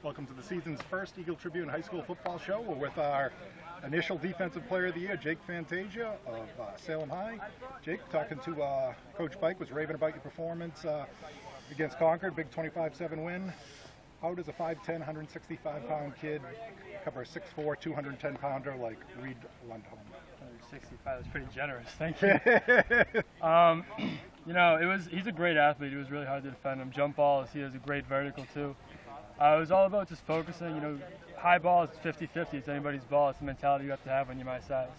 Welcome to the season's first Eagle Tribune High School football show. We're with our initial Defensive Player of the Year, Jake Fantasia of Salem High. Jake, talking to Coach Pike, was raving about your performance against Concord, big 25-7 win. How does a 5'10", 165-pound kid cover a 6'4", 210-pounder like Reed Lundholm? 165, that's pretty generous, thank you. He's a great athlete. It was really hard to defend him. Jump balls, he has a great vertical too. It was all about just focusing. High ball is 50-50. It's anybody's ball. It's the mentality you have to have when you're my size.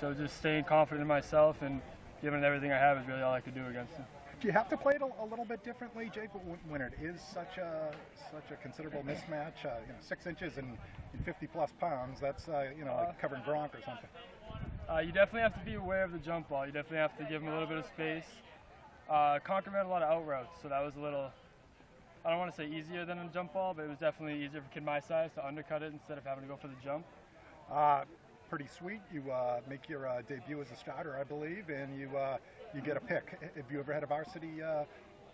So just staying confident in myself and giving it everything I have is really all I could do against him. Do you have to play it a little bit differently, Jake, when it is such a considerable mismatch? 6 inches and 50-plus pounds, that's like covering Gronk or something. You definitely have to be aware of the jump ball. You definitely have to give him a little bit of space. Concord had a lot of out routes, so that was a little, I don't want to say easier than a jump ball, but it was definitely easier for a kid my size to undercut it instead of having to go for the jump. Pretty sweet. You make your debut as a starter, I believe, and you get a pick. Have you ever had a varsity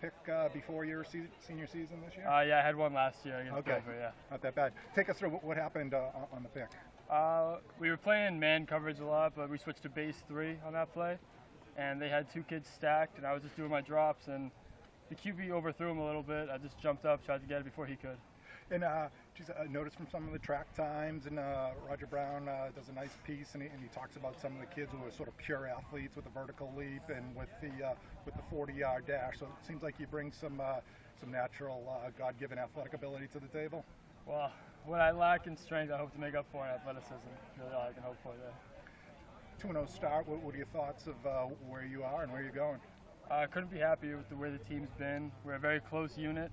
pick before your senior season this year? Yeah, I had one last year against Dover, yeah. Not that bad. Take us through what happened on the pick. We were playing man coverage a lot, but we switched to base 3 on that play, and they had 2 kids stacked, and I was just doing my drops, and the QB overthrew him a little bit. I just jumped up, tried to get it before he could. And I noticed from some of the track times, and Roger Brown does a nice piece, and he talks about some of the kids who are sort of pure athletes with the vertical leap and with the 40-yard dash. So it seems like you bring some natural, God-given athletic ability to the table. Well, what I lack in strength, I hope to make up for in athleticism. Really all I can hope for there. 2-0 start. What are your thoughts of where you are and where you're going? I couldn't be happier with the way the team's been. We're a very close unit.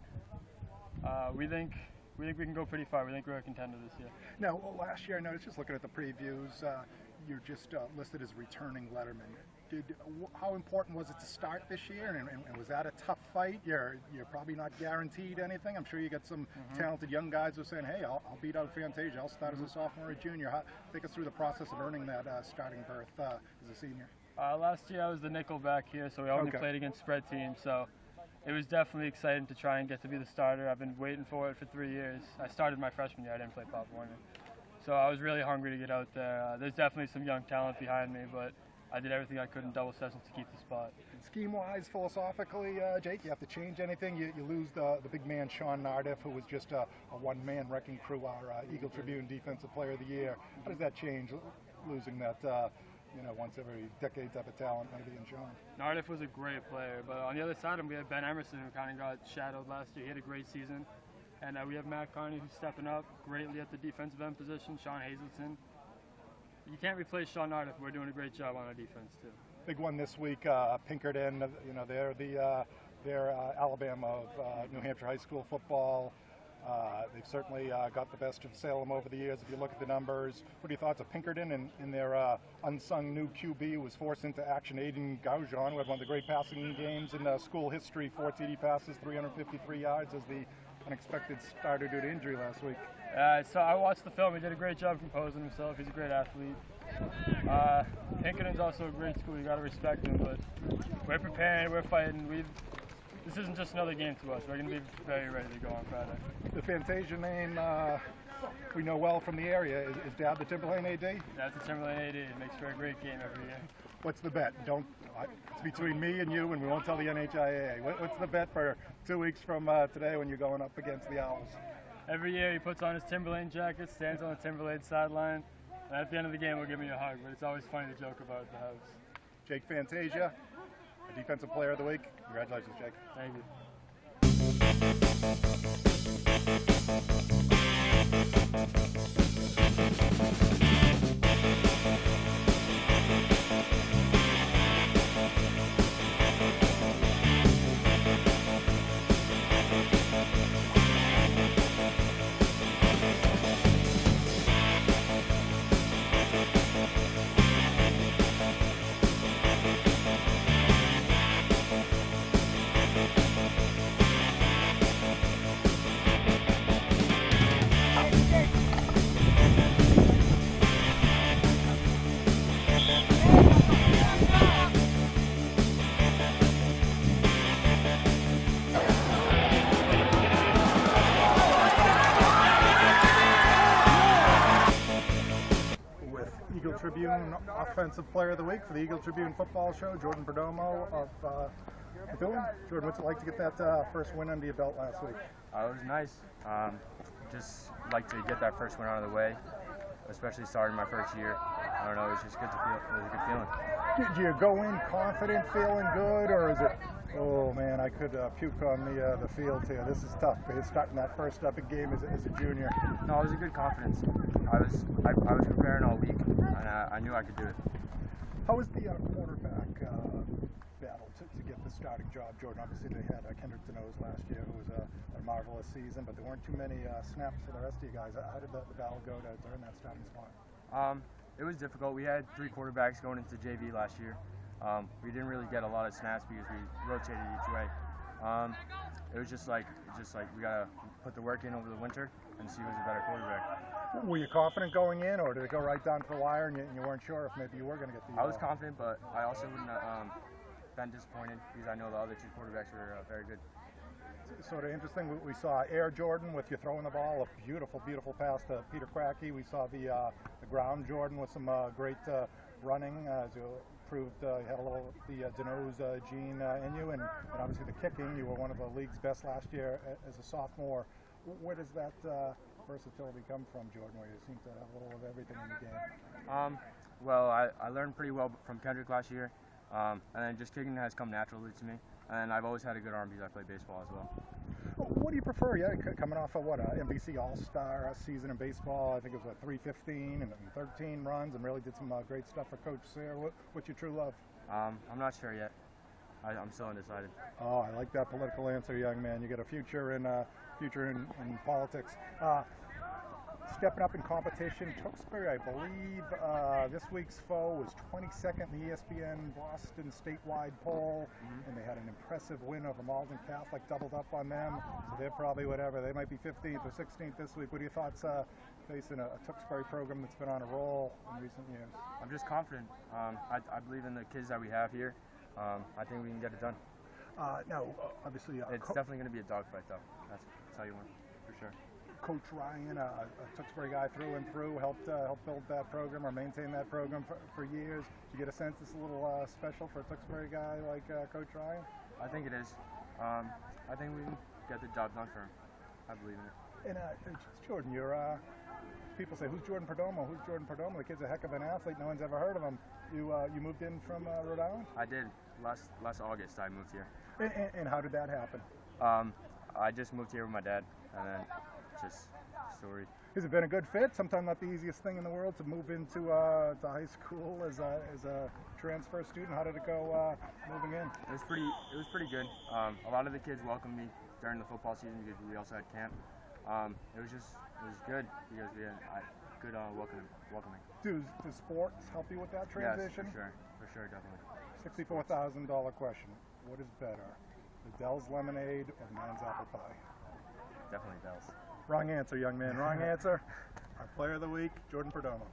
We think we can go pretty far. We think we're a contender this year. Now, last year, I noticed, just looking at the previews, you're just listed as returning letterman. How important was it to start this year, and was that a tough fight? You're probably not guaranteed anything. I'm sure you got some talented young guys who are saying, hey, I'll beat out Fantasia. I'll start as a sophomore or junior. Take us through the process of earning that starting berth as a senior. Last year I was the nickel back here, so we only played against spread teams. So it was definitely exciting to try and get to be the starter. I've been waiting for it for 3 years. I started my freshman year. I didn't play Pop Warner. So I was really hungry to get out there. There's definitely some young talent behind me, but I did everything I could in double sessions to keep the spot. Scheme-wise, philosophically, Jake, you have to change anything? You lose the big man, Sean Nardiff, who was just a one-man wrecking crew, our Eagle Tribune Defensive Player of the Year. How does that change, losing that, once every decade type of talent, maybe, in Sean? Nardiff was a great player, but on the other side of him, we had Ben Emerson, who kind of got shadowed last year. He had a great season. And we have Matt Carney, who's stepping up greatly at the defensive end position, Sean Hazelton. You can't replace Sean Nardiff. We're doing a great job on our defense, too. Big one this week, Pinkerton. They're Alabama of New Hampshire high school football. They've certainly got the best of Salem over the years. If you look at the numbers, what are your thoughts of Pinkerton and their unsung new QB who was forced into action, Aiden Gaujon, who had one of the great passing games in school history, 4 TD passes, 353 yards as the unexpected starter due to injury last week. So I watched the film. He did a great job composing himself. He's a great athlete. Pinkerton's also a great school. You got to respect him. But we're preparing. We're fighting. This isn't just another game to us. We're going to be very ready to go on Friday. The Fantasia name we know well from the area. Is Dad the Timberlane AD? That's the Timberlane AD. It makes for a great game every year. What's the bet? It's between me and you, and we won't tell the NHIAA. What's the bet for 2 weeks from today when you're going up against the Owls? Every year he puts on his Timberlane jacket, stands on the Timberlane sideline, and at the end of the game he'll give me a hug, but it's always funny to joke about at the house. Jake Fantasia, Defensive Player of the Week. Congratulations, Jake. Thank you. crown Offensive Player of the Week for the Eagle Tribune football show, Jordan Perdomo of Tribune. Jordan, what's it like to get that first win under your belt last week? It was nice. Just like to get that first win out of the way, especially starting my first year. I don't know, it was just good to feel. It was a good feeling. Do you go in confident, feeling good, or is it, oh man, I could puke on the field here. This is tough. You're starting that first big game as a junior. No, it was a good confidence. I was preparing all week, and I knew I could do it. How was the quarterback battle to get the starting job, Jordan? Obviously, they had Kendrick Denos last year, who was a marvelous season, but there weren't too many snaps for the rest of you guys. How did the battle go to earn that starting spot? It was difficult. We had 3 quarterbacks going into JV last year. We didn't really get a lot of snaps because we rotated each way. It was just like we gotta put the work in over the winter and see who's a better quarterback. Were you confident going in, or did it go right down to the wire and you weren't sure if maybe you were going to get the? I was confident, but I also wouldn't have been disappointed because I know the other 2 quarterbacks were very good. Sort of interesting. We saw Air Jordan with you throwing the ball, a beautiful, beautiful pass to Peter Cracky. We saw the ground Jordan with some great running, as you proved you had a little the Denos gene in you, and obviously the kicking. You were one of the league's best last year as a sophomore. Where does that versatility come from, Jordan, where you seem to have a little of everything in the game? Well, I learned pretty well from Kendrick last year, and then just kicking has come naturally to me. And I've always had a good arm because I play baseball as well. What do you prefer? Yeah, coming off of what, NBC All-Star season in baseball, I think it was 315 and 13 runs, and really did some great stuff for Coach Sayre. What's your true love? I'm not sure yet. I'm still undecided. Oh, I like that political answer, young man. You got a future in politics. Stepping up in competition, Tewksbury, I believe this week's foe was 22nd in the ESPN Boston statewide poll, and they had an impressive win over Malden Catholic, doubled up on them, so they're probably whatever, they might be 15th or 16th this week. What are your thoughts facing a Tewksbury program that's been on a roll in recent years? I'm just confident. I believe in the kids that we have here. I think we can get it done. Now, obviously, it's definitely going to be a dogfight, though. That's how you win, for sure. Coach Ryan, a Tewksbury guy through and through, helped build that program or maintain that program for years. Do you get a sense it's a little special for a Tewksbury guy like Coach Ryan? I think it is. I think we can get the job done for him. I believe in it. And Jordan, people say, who's Jordan Perdomo? Who's Jordan Perdomo? The kid's a heck of an athlete. No one's ever heard of him. You moved in from Rhode Island? I did. Last August I moved here. And how did that happen? I just moved here with my dad, and then just story. Has it been a good fit? Sometimes not the easiest thing in the world to move into to high school as a transfer student. How did it go moving in? It was pretty good. A lot of the kids welcomed me during the football season because we also had camp. It was good because we had good welcoming. Do sports help you with that transition? Yes, for sure, definitely. $64,000 question. What is better, the Dell's lemonade or Man's apple pie? Definitely Dell's. Wrong answer, young man. Wrong answer. Our player of the week, Jordan Perdomo.